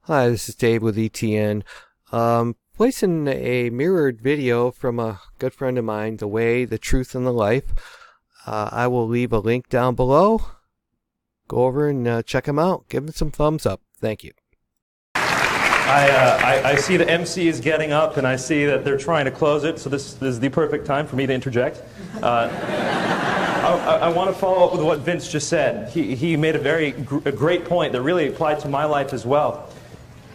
Hi, this is Dave with ETN. Placing a mirrored video from a good friend of mine, The Way, the Truth, and the Life. I will leave a link down below. Go over and check him out. Give him some thumbs up. Thank you. I see the MC is getting up, and I see that they're trying to close it, so this is the perfect time for me to interject. I want to follow up with what Vince just said. He made a great point that really applied to my life as well.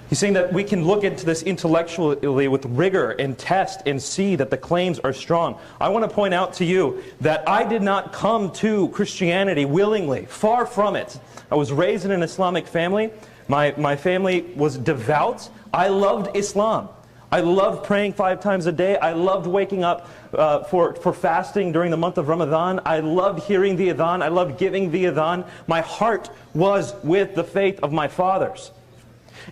He's saying that we can look into this intellectually with rigor and test and see that the claims are strong. I want to point out to you that I did not come to Christianity willingly. Far from it. I was raised in an Islamic family. My family was devout. I loved Islam. I loved praying 5 times a day. I loved waking up for fasting during the month of Ramadan. I loved hearing the adhan. I loved giving the adhan. My heart was with the faith of my fathers.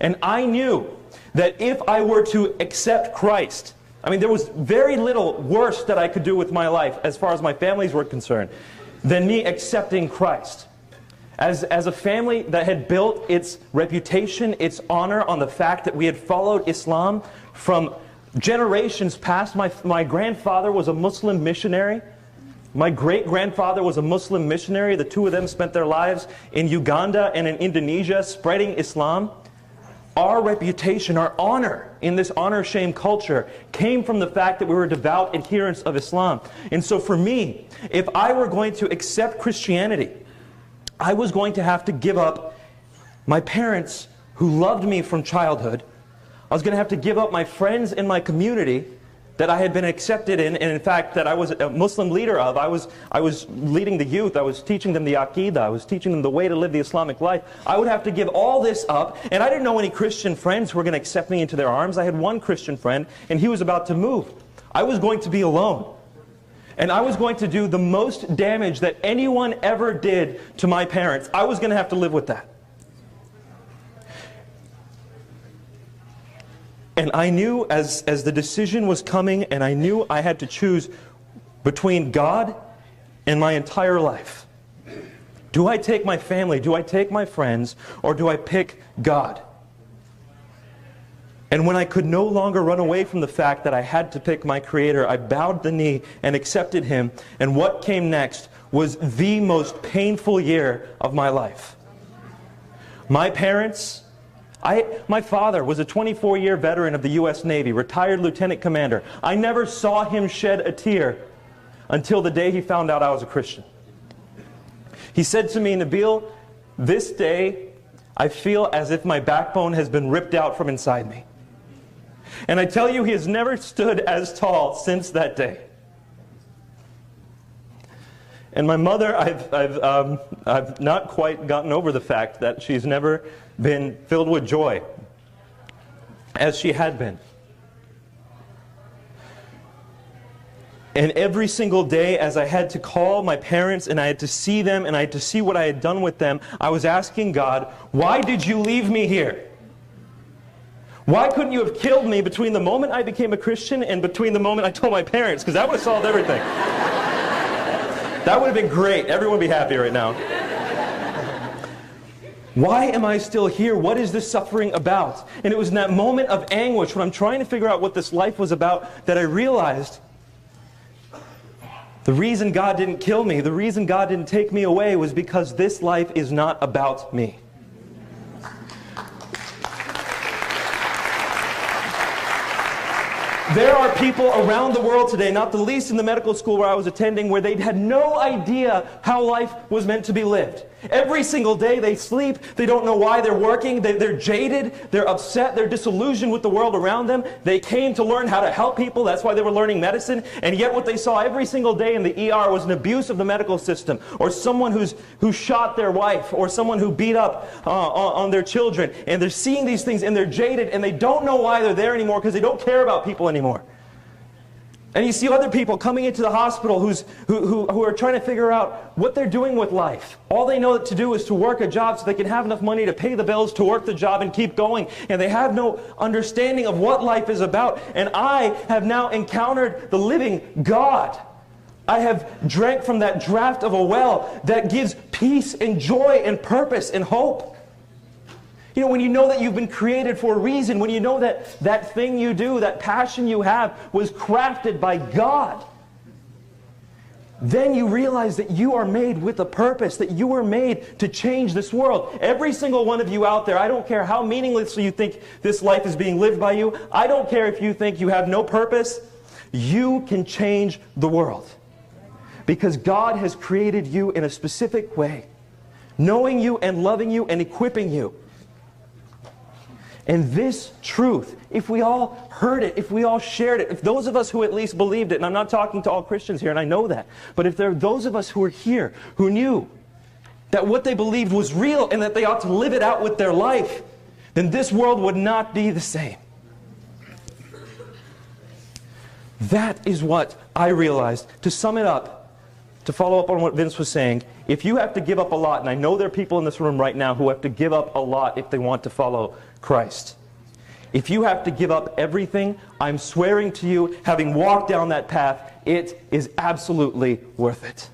And I knew that if I were to accept Christ, there was very little worse that I could do with my life as far as my families were concerned than me accepting Christ. As a family that had built its reputation, its honor on the fact that we had followed Islam from generations past. My grandfather was a Muslim missionary. My great-grandfather was a Muslim missionary. The two of them spent their lives in Uganda and in Indonesia spreading Islam. Our reputation, our honor in this honor-shame culture came from the fact that we were devout adherents of Islam. And so for me, if I were going to accept Christianity, I was going to have to give up my parents who loved me from childhood. I was going to have to give up my friends in my community that I had been accepted in, and in fact that I was a Muslim leader of. I was leading the youth. I was teaching them the Aqidah. I was teaching them the way to live the Islamic life. I would have to give all this up, and I didn't know any Christian friends who were going to accept me into their arms. I had one Christian friend, and he was about to move. I was going to be alone. And I was going to do the most damage that anyone ever did to my parents. I was going to have to live with that. And I knew as the decision was coming, and I knew I had to choose between God and my entire life. Do I take my family, do I take my friends, or do I pick God? And when I could no longer run away from the fact that I had to pick my Creator, I bowed the knee and accepted Him. And what came next was the most painful year of my life. My parents... My father was a 24-year veteran of the U.S. Navy, retired lieutenant commander. I never saw him shed a tear until the day he found out I was a Christian. He said to me, "Nabil, this day I feel as if my backbone has been ripped out from inside me." And I tell you, he has never stood as tall since that day. And my mother, I've not quite gotten over the fact that she's never been filled with joy as she had been. And every single day as I had to call my parents and I had to see them and I had to see what I had done with them, I was asking God, why did you leave me here? Why couldn't you have killed me between the moment I became a Christian and between the moment I told my parents? Because that would have solved everything. That would have been great. Everyone would be happy right now. Why am I still here? What is this suffering about? And it was in that moment of anguish when I'm trying to figure out what this life was about that I realized the reason God didn't kill me, the reason God didn't take me away was because this life is not about me. There are people around the world today, not the least in the medical school where I was attending, where they had no idea how life was meant to be lived. Every single day they sleep, they don't know why they're working, they're jaded, they're upset, they're disillusioned with the world around them. They came to learn how to help people, that's why they were learning medicine, and yet what they saw every single day in the ER was an abuse of the medical system, or someone who shot their wife, or someone who beat up on their children, and they're seeing these things and they're jaded and they don't know why they're there anymore because they don't care about people anymore. And you see other people coming into the hospital who are trying to figure out what they're doing with life. All they know to do is to work a job so they can have enough money to pay the bills, to work the job and keep going. And they have no understanding of what life is about. And I have now encountered the living God. I have drank from that draught of a well that gives peace and joy and purpose and hope. You know, when you know that you've been created for a reason, when you know that that thing you do, that passion you have, was crafted by God, then you realize that you are made with a purpose, that you were made to change this world. Every single one of you out there, I don't care how meaninglessly you think this life is being lived by you, I don't care if you think you have no purpose, you can change the world. Because God has created you in a specific way, knowing you and loving you and equipping you. And this truth, if we all heard it, if we all shared it, if those of us who at least believed it, and I'm not talking to all Christians here, and I know that, but if there are those of us who are here who knew that what they believed was real and that they ought to live it out with their life, then this world would not be the same. That is what I realized. To sum it up, to follow up on what Vince was saying, if you have to give up a lot, and I know there are people in this room right now who have to give up a lot if they want to follow Christ. If you have to give up everything, I'm swearing to you, having walked down that path, it is absolutely worth it.